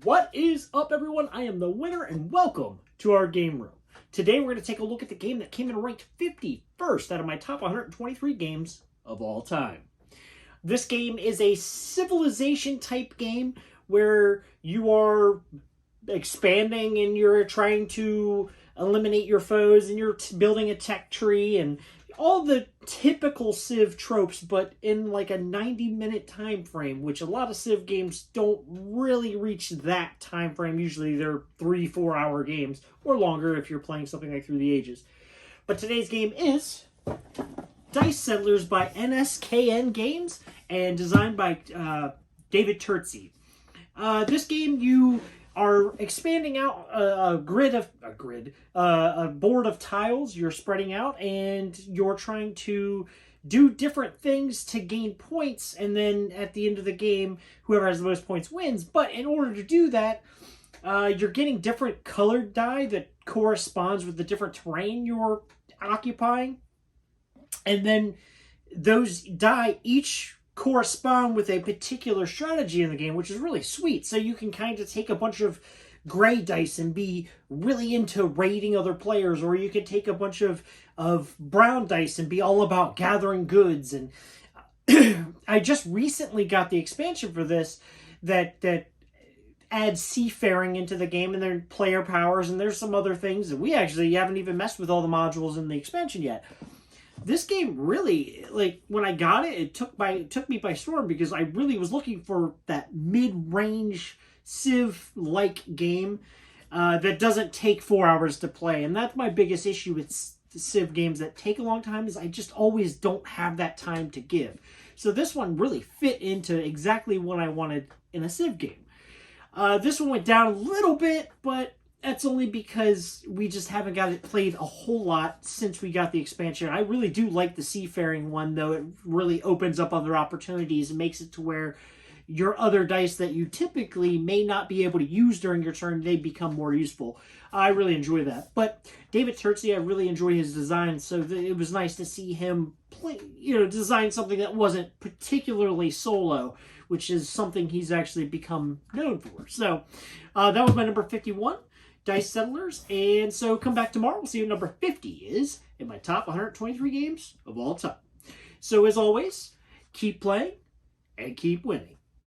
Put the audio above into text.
What is up, everyone? I am the Winner, and welcome to our game room. Today, we're going to take a look at the game that came in ranked 51st out of my top 123 games of all time. This game is a civilization-type game where you are expanding and you're trying to eliminate your foes and you're building a tech tree and all the typical Civ tropes, but in like a 90-minute time frame, which a lot of Civ games don't really reach that time frame. Usually they're 3-4 hour games or longer if you're playing something like Through the Ages. But today's game is Dice Settlers by NSKN Games and designed by David Turczi. This game, you are expanding out a board of tiles. You're spreading out and you're trying to do different things to gain points, and then at the end of the game, whoever has the most points wins. But in order to do that, you're getting different colored die that corresponds with the different terrain you're occupying, and then those die each correspond with a particular strategy in the game, which is really sweet. So you can kind of take a bunch of gray dice and be really into raiding other players, or you could take a bunch of brown dice and be all about gathering goods. And I just recently got the expansion for this that adds seafaring into the game, and there player powers, and there's some other things that we actually haven't even messed with all the modules in the expansion yet. This game really, like, when I got it, it took me by storm, because I really was looking for that mid-range Civ-like game that doesn't take 4 hours to play. And that's my biggest issue with Civ games that take a long time, is I just always don't have that time to give. So this one really fit into exactly what I wanted in a Civ game. This one went down a little bit, but that's only because we just haven't got it played a whole lot since we got the expansion. I really do like the seafaring one, though. It really opens up other opportunities and makes it to where your other dice that you typically may not be able to use during your turn, they become more useful. I really enjoy that. But David Turczi, I really enjoy his design, so it was nice to see him design something that wasn't particularly solo, which is something he's actually become known for. So that was my number 51. Dice Settlers, and so come back tomorrow. We'll see what number 50 is in my top 123 games of all time. So as always, keep playing and keep winning.